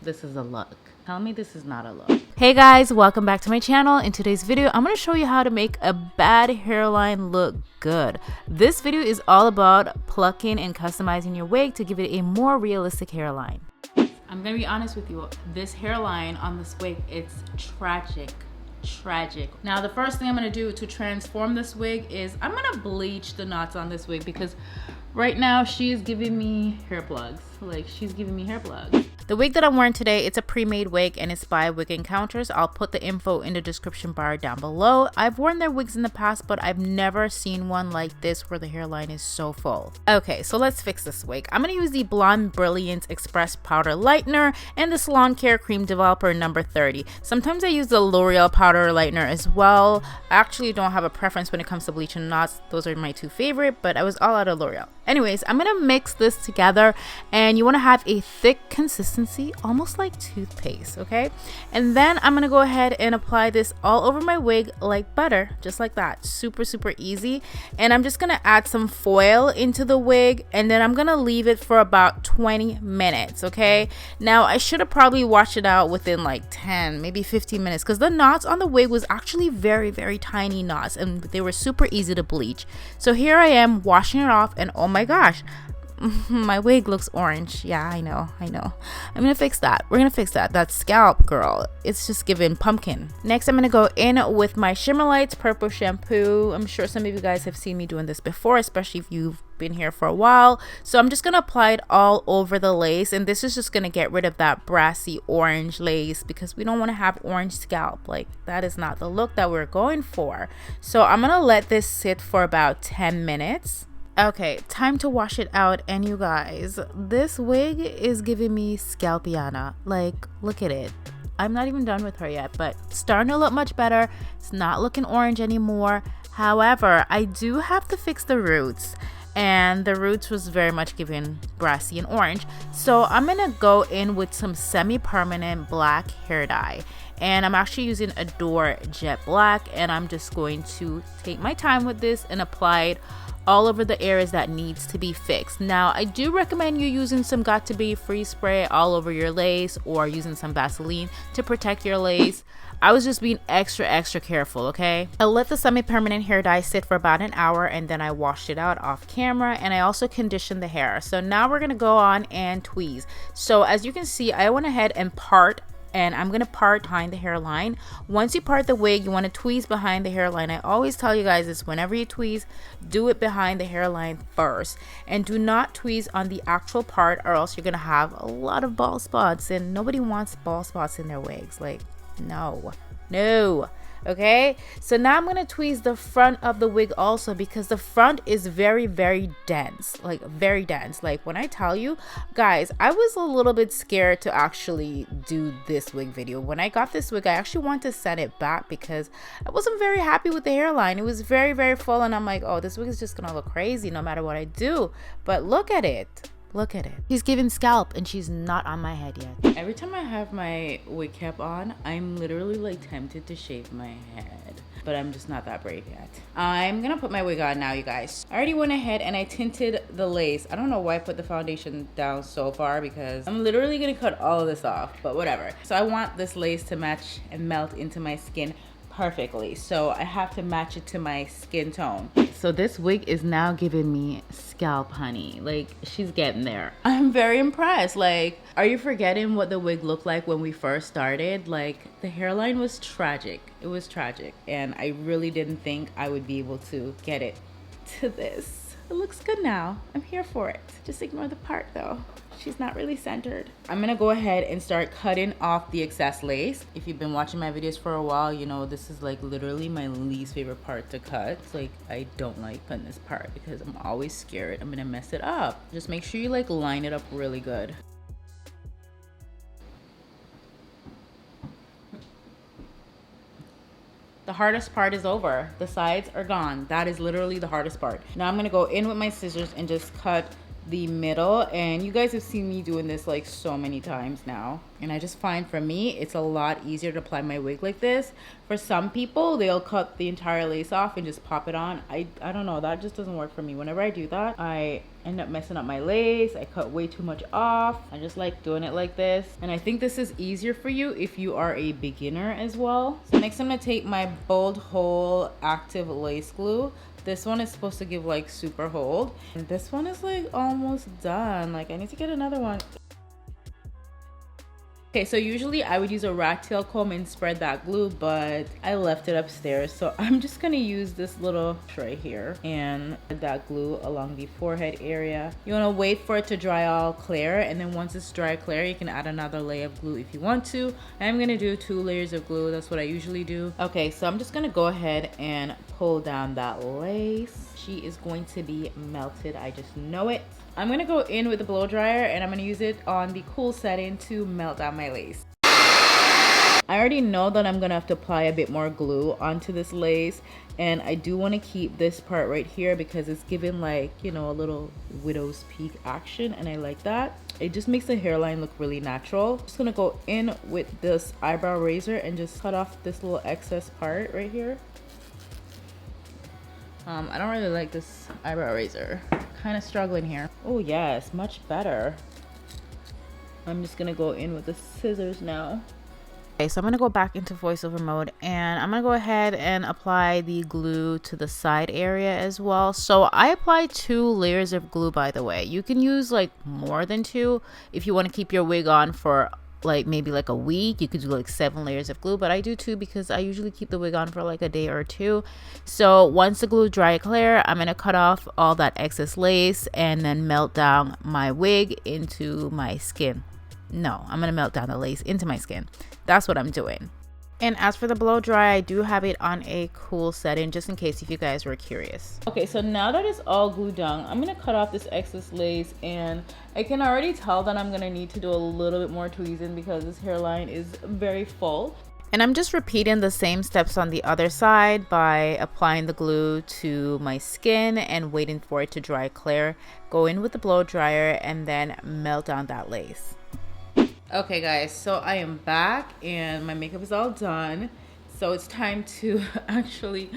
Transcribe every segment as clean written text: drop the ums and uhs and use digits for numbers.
this is a look. Tell me this is not a look. Hey guys, welcome back to my channel. In today's video, I'm going to show you how to make a bad hairline look good. This video is all about plucking and customizing your wig to give it a more realistic hairline. I'm going to be honest with you. This hairline on this wig, it's tragic. Now the first thing I'm going to do to transform this wig is I'm going to bleach the knots on this wig because right now she's giving me hair plugs. The wig that I'm wearing today, it's a pre-made wig and it's by WIGENCOUNTERS. I'll put the info in the description bar down below. I've worn their wigs in the past, but I've never seen one like this where the hairline is so full. Okay, so let's fix this wig. I'm going to use the Blonde Brilliance Express Powder Lightener and the Salon Care Cream Developer number 30. Sometimes I use the L'Oreal Powder Lightener as well. I actually don't have a preference when it comes to bleaching knots. Those are my two favorite, but I was all out of L'Oreal. Anyways, I'm going to mix this together and you want to have a thick consistency, almost like toothpaste, okay? And then I'm gonna go ahead and apply this all over my wig like butter, just like that. Super easy. And I'm just gonna add some foil into the wig and then I'm gonna leave it for about 20 minutes, okay? Now I should have probably washed it out within like 10, maybe 15 minutes because the knots on the wig was actually very tiny knots and they were super easy to bleach. So here I am washing it off and oh my gosh, my wig looks orange. Yeah, I know. I'm gonna fix that. We're gonna fix that. That scalp, girl, it's just giving pumpkin. Next, I'm gonna go in with my Shimmer Lights purple shampoo. I'm sure some of you guys have seen me doing this before, especially if you've been here for a while. So I'm just gonna apply it all over the lace, and this is just gonna get rid of that brassy orange lace because we don't want to have orange scalp. Like, that is not the look that we're going for. So I'm gonna let this sit for about 10 minutes. Okay, time to wash it out. And you guys, this wig is giving me scalpiana. Like, look at it. I'm not even done with her yet, but it's starting to look much better. It's not looking orange anymore. However, I do have to fix the roots, and the roots was very much giving brassy and orange. So I'm gonna go in with some semi-permanent black hair dye, and I'm actually using Adore Jet Black, and I'm just going to take my time with this and apply it all over the areas that needs to be fixed. Now I do recommend you using some Got To Be Free spray all over your lace or using some Vaseline to protect your lace. I was just being extra careful, okay? I let the semi-permanent hair dye sit for about an hour and then I washed it out off camera, and I also conditioned the hair. So now we're gonna go on and tweeze. So as you can see, I went ahead and and I'm gonna part behind the hairline. Once you part the wig, you want to tweeze behind the hairline. I always tell you guys this: whenever you tweeze, do it behind the hairline first, and do not tweeze on the actual part, or else you're gonna have a lot of bald spots, and nobody wants bald spots in their wigs. Like, no. Okay, so now I'm gonna tweeze the front of the wig also because the front is very dense, like very dense. Like, when I tell you guys, I was a little bit scared to actually do this wig video. When I got this wig, I actually wanted to send it back because I wasn't very happy with the hairline. It was very full, and I'm like, oh, this wig is just gonna look crazy no matter what I do. But look at it. She's giving scalp and she's not on my head yet. Every time I have my wig cap on, I'm literally like tempted to shave my head, but I'm just not that brave yet. I'm gonna put my wig on now, you guys. I already went ahead and I tinted the lace. I don't know why I put the foundation down so far because I'm literally gonna cut all of this off, but whatever. So I want this lace to match and melt into my skin perfectly, so I have to match it to my skin tone. So this wig is now giving me scalp, honey. Like, she's getting there. I'm very impressed. Like, are you forgetting what the wig looked like when we first started? Like, the hairline was tragic. It was tragic, and I really didn't think I would be able to get it to this. It looks good now. I'm here for it. Just ignore the part though. She's not really centered. I'm gonna go ahead and start cutting off the excess lace. If you've been watching my videos for a while, you know this is like literally my least favorite part to cut. It's like, I don't like cutting this part because I'm always scared I'm gonna mess it up. Just make sure you like line it up really good. The hardest part is over. The sides are gone. That is literally the hardest part. Now I'm gonna go in with my scissors and just cut the middle, and you guys have seen me doing this like so many times now, and I just find for me it's a lot easier to apply my wig like this. For some people, they'll cut the entire lace off and just pop it on. I don't know, that just doesn't work for me. Whenever I do that, I end up messing up my lace. I cut way too much off. I just like doing it like this. And I think this is easier for you if you are a beginner as well. So next I'm gonna take my Bold Hold Active Lace Glue. This one is supposed to give like super hold. And this one is like almost done. Like I need to get another one. Okay, so usually I would use a rat tail comb and spread that glue, but I left it upstairs. So I'm just gonna use this little tray here and add that glue along the forehead area. You wanna wait for it to dry all clear, and then once it's dry clear, you can add another layer of glue if you want to. I'm gonna do 2 layers of glue. That's what I usually do. Okay, so I'm just gonna go ahead and pull down that lace. She is going to be melted, I just know it. I'm gonna go in with the blow dryer and I'm gonna use it on the cool setting to melt down my lace. I already know that I'm gonna have to apply a bit more glue onto this lace, and I do want to keep this part right here because it's giving like, you know, a little widow's peak action, and I like that. It just makes the hairline look really natural. Just gonna go in with this eyebrow razor and just cut off this little excess part right here. I don't really like this eyebrow razor. Kind of struggling here. Oh yes, much better. I'm just gonna go in with the scissors now. Okay, so I'm gonna go back into voiceover mode and I'm gonna go ahead and apply the glue to the side area as well. So I applied 2 layers of glue, by the way. You can use like more than 2 if you want to keep your wig on for like maybe like a week. You could do like 7 layers of glue, but I do 2 because I usually keep the wig on for like a day or 2. So once the glue dry clear, I'm gonna cut off all that excess lace and then melt down my wig into my skin. No, I'm gonna melt down the lace into my skin. That's what I'm doing. And as for the blow dry, I do have it on a cool setting just in case if you guys were curious. Okay, so now that it's all glued down, I'm gonna cut off this excess lace, and I can already tell that I'm gonna need to do a little bit more tweezing because this hairline is very full. And I'm just repeating the same steps on the other side by applying the glue to my skin and waiting for it to dry clear. Go in with the blow dryer and then melt down that lace. Okay guys, so I am back and my makeup is all done. So it's time to actually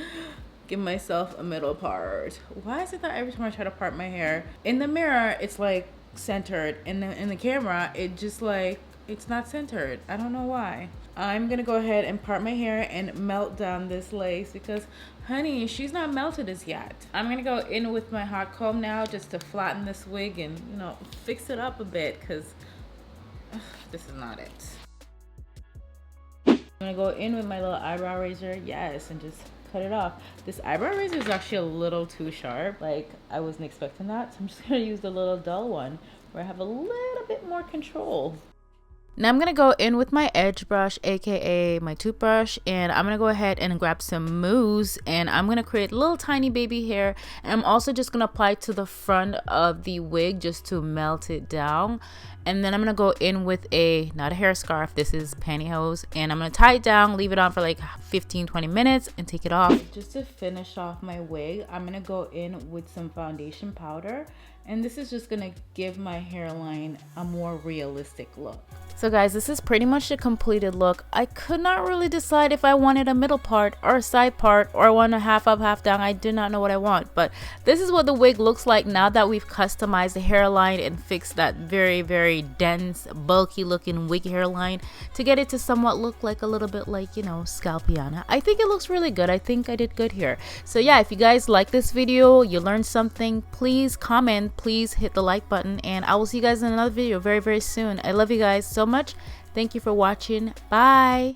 give myself a middle part. Why is it that every time I try to part my hair, in the mirror it's like centered, in the camera it just like, it's not centered. I don't know why. I'm gonna go ahead and part my hair and melt down this lace because honey, she's not melted as yet. I'm gonna go in with my hot comb now just to flatten this wig and, you know, fix it up a bit because this is not it. I'm gonna go in with my little eyebrow razor, yes, and just cut it off. This eyebrow razor is actually a little too sharp. Like, I wasn't expecting that, so I'm just gonna use the little dull one where I have a little bit more control. Now I'm gonna go in with my edge brush, aka my toothbrush, and I'm gonna go ahead and grab some mousse and I'm gonna create little tiny baby hair, and I'm also just gonna apply it to the front of the wig just to melt it down. And then I'm gonna go in with not a hair scarf, this is pantyhose, and I'm gonna tie it down, leave it on for like 15-20 minutes and take it off. Just to finish off my wig, I'm gonna go in with some foundation powder, and this is just gonna give my hairline a more realistic look. So guys, this is pretty much the completed look. I could not really decide if I wanted a middle part or a side part or I want a half up, half down. I did not know what I want, but this is what the wig looks like now that we've customized the hairline and fixed that very, very dense, bulky looking wig hairline to get it to somewhat look like a little bit like, you know, scalpiana. I think it looks really good. I think I did good here. So yeah, if you guys like this video, you learned something, please comment, please hit the like button, and I will see you guys in another video very, very soon. I love you guys so much. Thank you for watching. Bye.